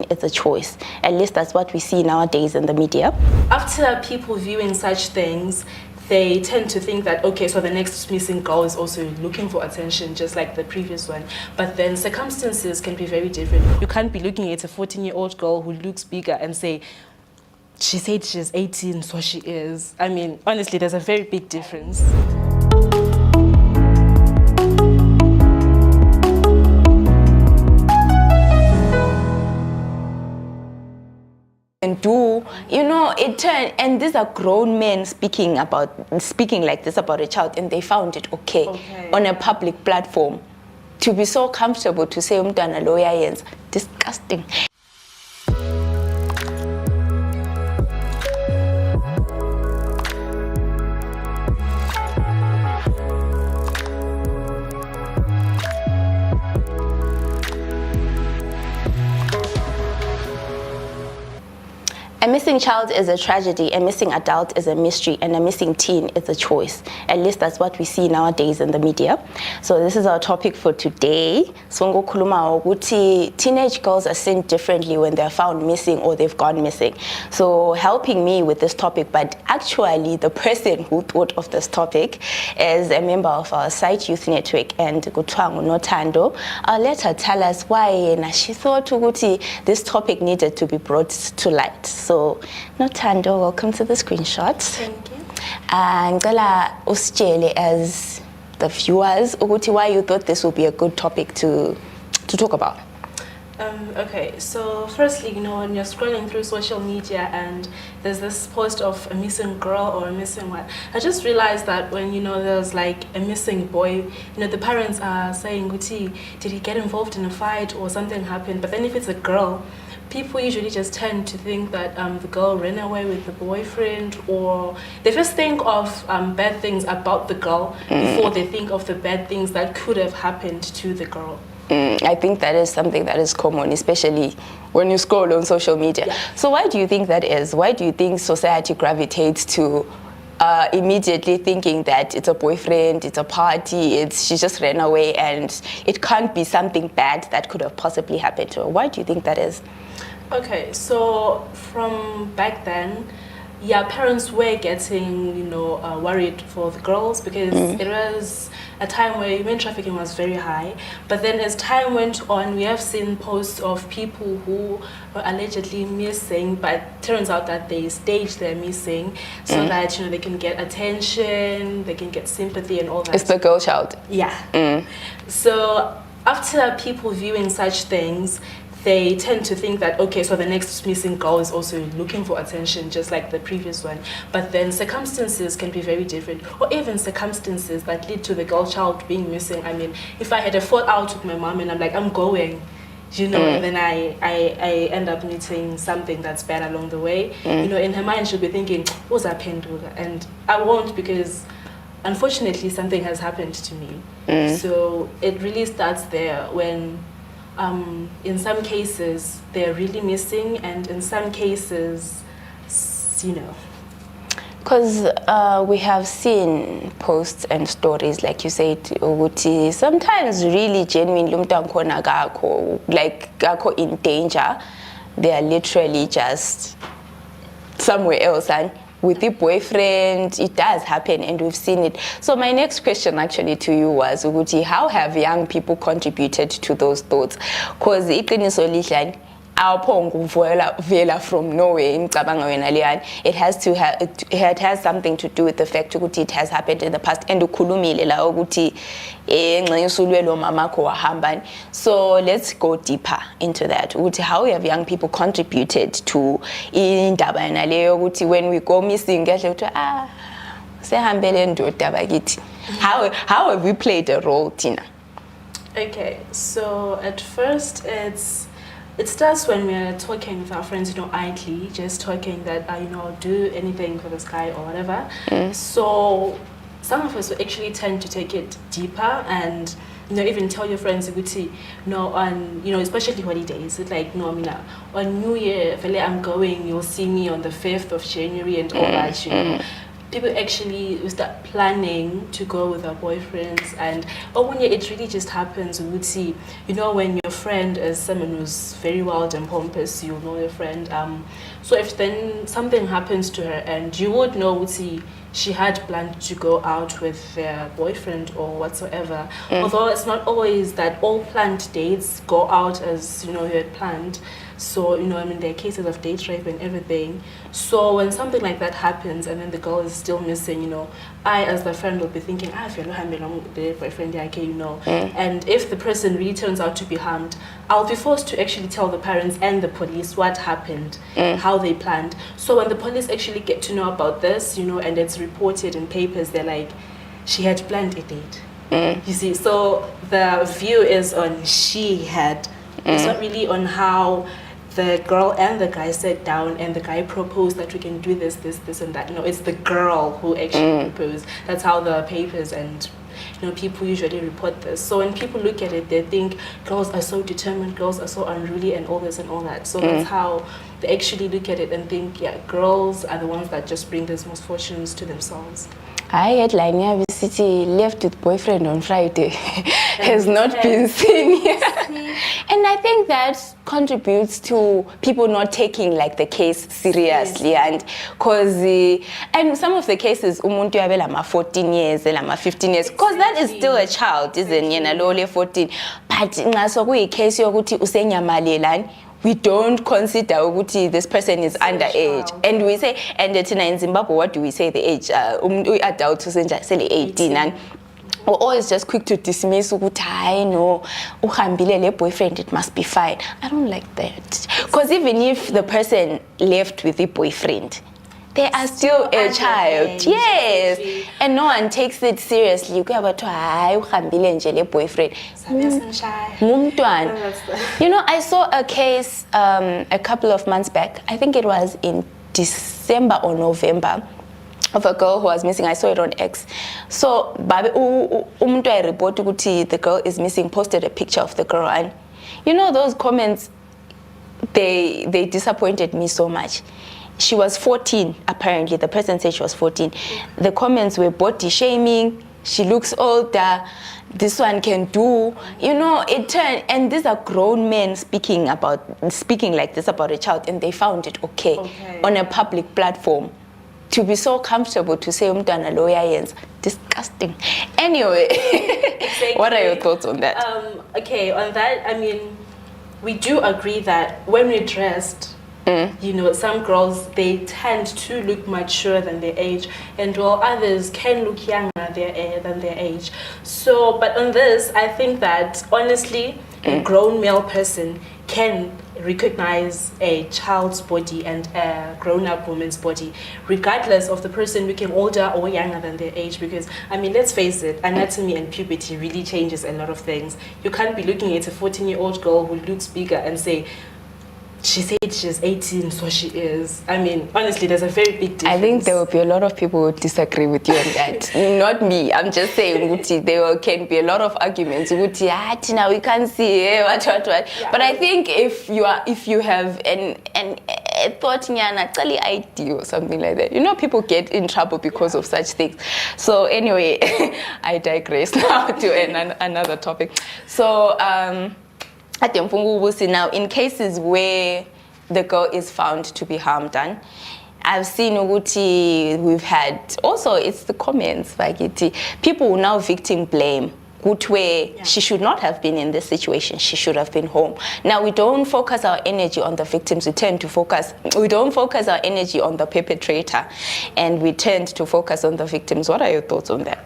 It's a choice. At least that's what we see nowadays in the media. After people viewing such things, they tend to think that, okay, so the next missing girl is also looking for attention, just like the previous one. But then circumstances can be very different. You can't be looking at a 14-year-old girl who looks bigger and say, she said she's 18, so she is. I mean, honestly, there's a very big difference. And do, you know, it turned, and these are grown men speaking like this about a child, and they found it okay on a public platform to be so comfortable to say umntwana lo uyayenza. Disgusting. A missing child is a tragedy, a missing adult is a mystery, and a missing teen is a choice. At least that's what we see nowadays in the media. So this is our topic for today. Teenage girls are seen differently when they're found missing or they've gone missing. So helping me with this topic, but actually the person who thought of this topic is a member of our site youth network, and Gutwangu Notando. Let her tell us why she thought this topic needed to be brought to light. So, Notando, welcome to the Screenshot. Thank you. Ngicela usitshele as the viewers ukuthi why you thought this would be a good topic to talk about. Okay, so firstly, you know, when you're scrolling through social media and there's this post of a missing girl or a missing what, I just realized that when, you know, there's like a missing boy, you know, the parents are saying, did he get involved in a fight or something happened? But then if it's a girl, people usually just tend to think that the girl ran away with the boyfriend, or they first think of bad things about the girl before they think of the bad things that could have happened to the girl. I think that is something that is common, especially when you scroll on social media. Yeah. So why do you think that is? Why do you think society gravitates to immediately thinking that it's a boyfriend, it's a party, she just ran away, and it can't be something bad that could have possibly happened to her? Why do you think that is? Okay, so from back then, yeah, parents were getting, you know, worried for the girls because it was a time where human trafficking was very high. But then as time went on, we have seen posts of people who were allegedly missing, but turns out that they staged their missing so that, you know, they can get attention, they can get sympathy and all that. It's the girl child. Yeah. So after people viewing such things, they tend to think that, okay, so the next missing girl is also looking for attention, just like the previous one. But then circumstances can be very different, or even circumstances that lead to the girl child being missing. I mean, if I had a fallout with my mom and I'm like, I'm going, you know, and then I end up meeting something that's bad along the way, you know, in her mind she'll be thinking, what's happened? And I won't, because unfortunately something has happened to me. So it really starts there when in some cases they're really missing, and in some cases, you know. Because we have seen posts and stories, like you said, sometimes really genuinely like in danger, they are literally just somewhere else, and with the boyfriend, it does happen, and we've seen it. So my next question actually to you was, how have young people contributed to those thoughts? Because from nowhere, it has something to do with the fact that it has happened in the past, and so let's go deeper into that. How have young people contributed to when we go missing? How have we played a role, Tina? Okay, so at first it starts when we're talking with our friends, you know, idly, just talking that, you know, do anything for this guy or whatever. So some of us will actually tend to take it deeper and, you know, even tell your friends, no, on, you know, especially holidays, it's like, no, I mean, on New Year, I'm going, you'll see me on the 5th of January and all that, you know. people actually start planning to go with their boyfriends, and when it really just happens. We would see, when your friend is someone who's very wild and pompous, you know your friend. So if then something happens to her, and you would know, would see she had planned to go out with their boyfriend or whatsoever. Although it's not always that all planned dates go out as you had planned. So, there are cases of date rape and everything. So when something like that happens and then the girl is still missing, I as the friend will be thinking, if you're not the boyfriend, and if the person really turns out to be harmed, I'll be forced to actually tell the parents and the police what happened, how they planned. So when the police actually get to know about this, and it's reported in papers, they're like, she had planned a date. You see, so the view is on she had. It's not really on how the girl and the guy sat down and the guy proposed that we can do this, and that. It's the girl who actually proposed. That's how the papers and people usually report this. So when people look at it, they think girls are so determined, girls are so unruly, and all this and all that. So that's how they actually look at it and think, girls are the ones that just bring these misfortunes to themselves. I headline here, city left with boyfriend on Friday has not been seen yet. And I think that contributes to people not taking like the case seriously. And cause and some of the cases umuntu yabelama 14 years, elama 15 years, because that is still a child, isn't it? 14. But ngaso kuyi case yokuthi usenyamalelani, we don't consider ukuthi this person is underage, and we say, and in Zimbabwe, what do we say the age? Adult say 18, and we're always just quick to dismiss ukuthi no, uhambile le boyfriend, it must be fine. I don't like that, because even if the person left with the boyfriend, they are still a child. Yes. And no one takes it seriously. You go about uhambile nje le boyfriend. I saw a case a couple of months back. I think it was in December or November, of a girl who was missing. I saw it on X. So umuntu I report ukuthi the girl is missing posted a picture of the girl, and those comments, they disappointed me so much. She was 14, apparently. The person said she was 14. The comments were body shaming. She looks older. This one can do. It turned, and these are grown men speaking like this about a child, and they found it okay. On a public platform. To be so comfortable to say umntwana lawyer, disgusting. Anyway, exactly. What are your thoughts on that? Okay, on that, we do agree that when we're dressed, some girls, they tend to look mature than their age, and while others can look younger than their age. So, but on this, I think that honestly, a grown male person can recognize a child's body and a grown-up woman's body, regardless of the person looking older or younger than their age. Because let's face it, anatomy and puberty really changes a lot of things. You can't be looking at a 14-year-old girl who looks bigger and say, she said she's 18, so she is. Honestly, there's a very big difference. I think there will be a lot of people who disagree with you on that. Not me. I'm just saying, there can be a lot of arguments. Tina, we can't see what. Yeah, but I think if you have a thought, idea or something like that, people get in trouble because of such things. So anyway, I digress now to another topic. So now, in cases where the girl is found to be harmed, and I've seen we've had also, it's the comments like people will now victim blame. She should not have been in this situation. She should have been home. Now we don't focus our energy on the victims. We don't focus our energy on the perpetrator, and we tend to focus on the victims. What are your thoughts on that?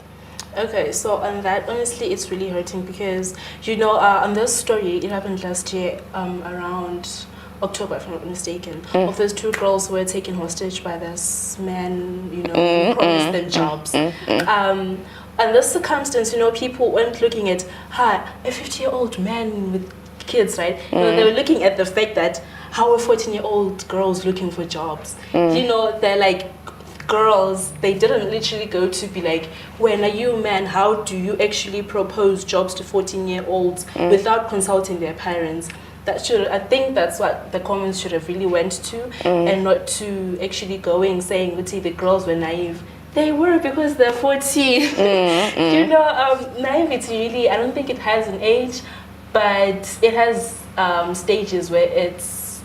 Okay, so on that, honestly, it's really hurting because, on this story, it happened last year, around October, if I'm not mistaken, of those two girls who were taken hostage by this man, who promised them jobs. And this circumstance, people weren't looking at, a 50-year-old man with kids, right? They were looking at the fact that how are 14-year-old girls looking for jobs? They're like, girls, they didn't literally go to be like, when are you man, how do you actually propose jobs to 14-year-olds without consulting their parents? I think that's what the comments should have really went to, and not to actually going saying, the girls were naive. They were, because they're 14. You know, naivety really, I don't think it has an age, but it has stages where it's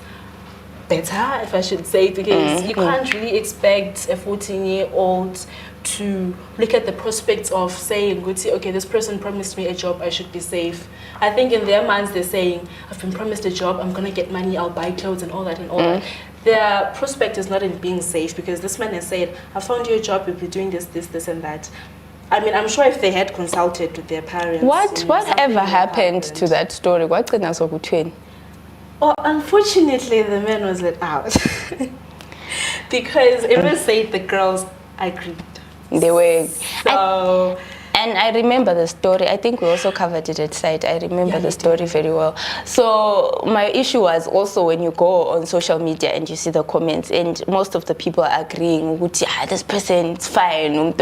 better, if I should say, because you can't really expect a 14-year-old to look at the prospects of saying, okay, this person promised me a job, I should be safe. I think in their minds they're saying, I've been promised a job, I'm gonna get money, I'll buy clothes and all that and all that. Their prospect is not in being safe, because this man has said, I found you a job, you'll be doing this, this, this and that. I mean, I'm sure if they had consulted with their parents. Whatever happened to that story? What did you? Oh, unfortunately, the man was let out. Because it was said the girls agreed. They were. So... And I remember the story. I think we also covered it at site. I remember the story very well. So my issue was also when you go on social media and you see the comments, and most of the people are agreeing, this person is fine. And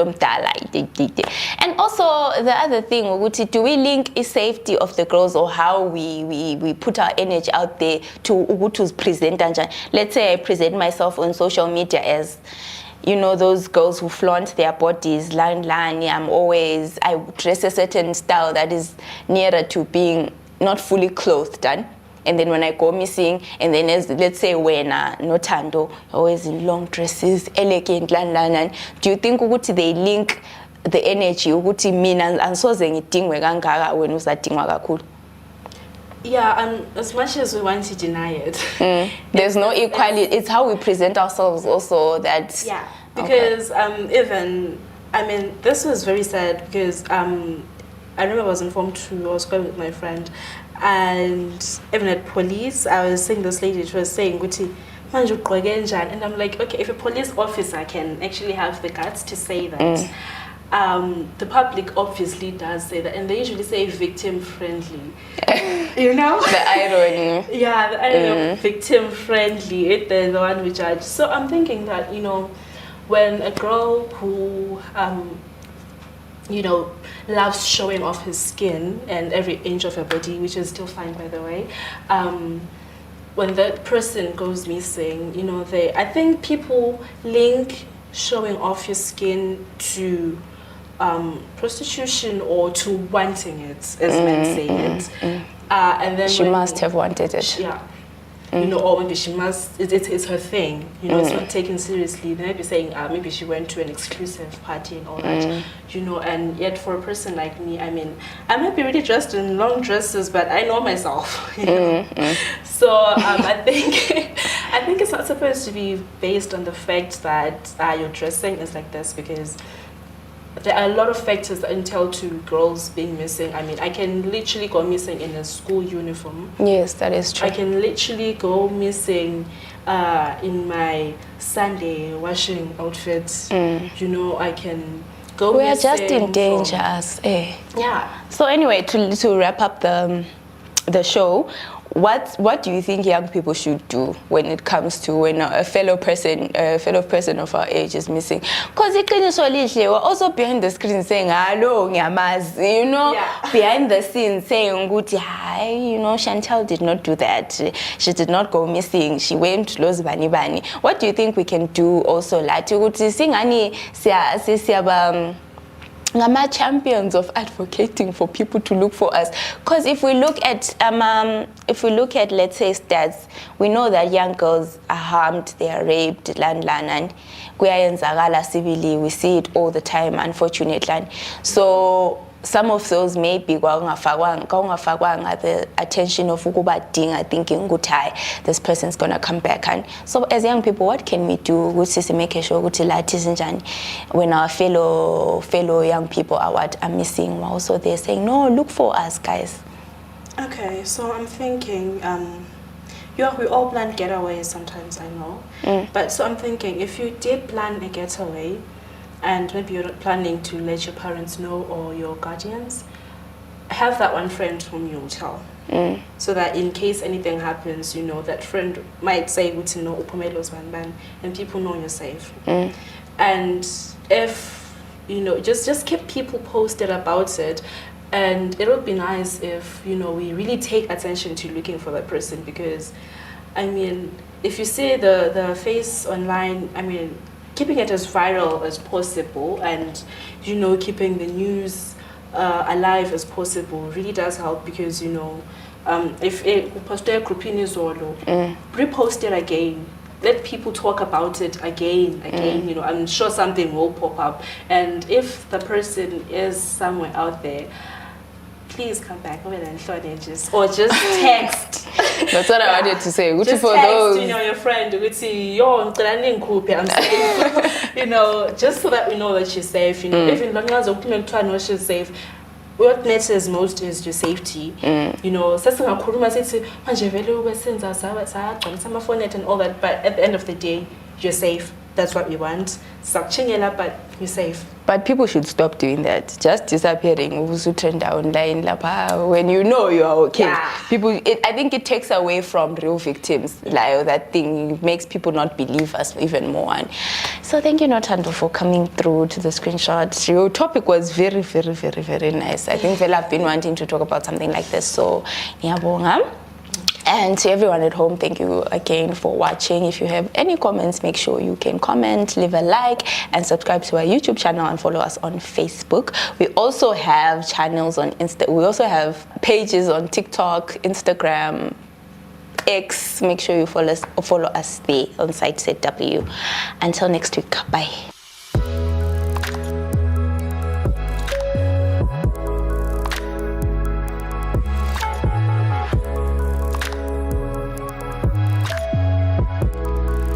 also the other thing, do we link the safety of the girls or how we put our energy out there to present? Let's say I present myself on social media as, you know, those girls who flaunt their bodies, I dress a certain style that is nearer to being not fully clothed, and then when I go missing, and then let's say when Notando, always in long dresses, elegant, do you think they link the energy ukuthi mina ansoze ngidingwe kangaka wena usadingwa kakhulu? Yeah, as much as we want to deny it, there's no equality. It's how we present ourselves also that. Yeah, because even, I mean, this was very sad because I remember I was informed I was going with my friend, and even at police, I was seeing this lady, she was saying, and I'm like, okay, if a police officer can actually have the guts to say that, the public obviously does say that, and they usually say victim friendly. You know? The irony. Yeah, the irony, victim friendly, they're the one we judge. So I'm thinking that, you know, when a girl who, you know, loves showing off her skin and every inch of her body, which is still fine, by the way, when that person goes missing, you know, I think people link showing off your skin to prostitution or to wanting it, as men say it. And then she must have wanted it. Yeah. You know, or maybe she must, it's her thing, you know, it's not taken seriously. They might be saying maybe she went to an exclusive party and all that, you know, and yet for a person like me, I mean, I might be really dressed in long dresses, but I know myself, you know. So I think it's not supposed to be based on the fact that your dressing is like this, because there are a lot of factors that entail to girls being missing. I mean, I can literally go missing in a school uniform. Yes, that is true. I can literally go missing in my Sunday washing outfit. You know, I can go missing. We are just in danger, Yeah. So anyway, to wrap up the show, what do you think young people should do when it comes to when a fellow person of our age is missing? Because we're also behind the screen saying hello, ngiyamazi, you know, behind the scenes saying hi, you know, Chantal did not do that, she did not go missing, she went to Los Bani Bani. What do you think we can do also, like singani champions of advocating for people to look for us? Because if we look at let's say stats, we know that young girls are harmed, they are raped, and we see it all the time, unfortunately. So some of those may be the attention of thinking this person's gonna come back. And so as young people, what can we do to make sure when our fellow young people are missing, also they're saying, no, look for us, guys? Okay, so I'm thinking, we all plan getaways sometimes, I know. But so I'm thinking, if you did plan a getaway, and maybe you're not planning to let your parents know or your guardians, have that one friend whom you will tell. So that in case anything happens, you know, that friend might say, and people know you're safe. And if, you know, just keep people posted about it. And it would be nice if, you know, we really take attention to looking for that person, because, I mean, if you see the face online, I mean, keeping it as viral as possible, and keeping the news alive as possible really does help, because if you post a group in Izolo, repost it again. Let people talk about it again. I'm sure something will pop up. And if the person is somewhere out there, please come back over and just text. That's what I wanted to say. Just for text, those, your friend. I'm safe. Just so that we know that she's safe. Even long as she's safe. What matters most is your safety. Sasingakhuluma sithi manje vele ubesenza sagcwalisa amafonethe and all that, but at the end of the day, you're safe. That's what we want. Sakuchingela, but you're safe. But people should stop doing that. Just disappearing trend online when you know you are okay. Yeah. I think it takes away from real victims. Like that thing makes people not believe us even more. And so thank you, Nothando, for coming through to the screenshot. Your topic was very, very, very, very nice. I think I've been wanting to talk about something like this. So ngiyabonga. And to everyone at home, thank you again for watching. If you have any comments, make sure you can comment, leave a like, and subscribe to our YouTube channel and follow us on Facebook. We also have channels on Insta. We also have pages on TikTok, Instagram, X. Make sure you follow us there on site ZW. Until next week, bye.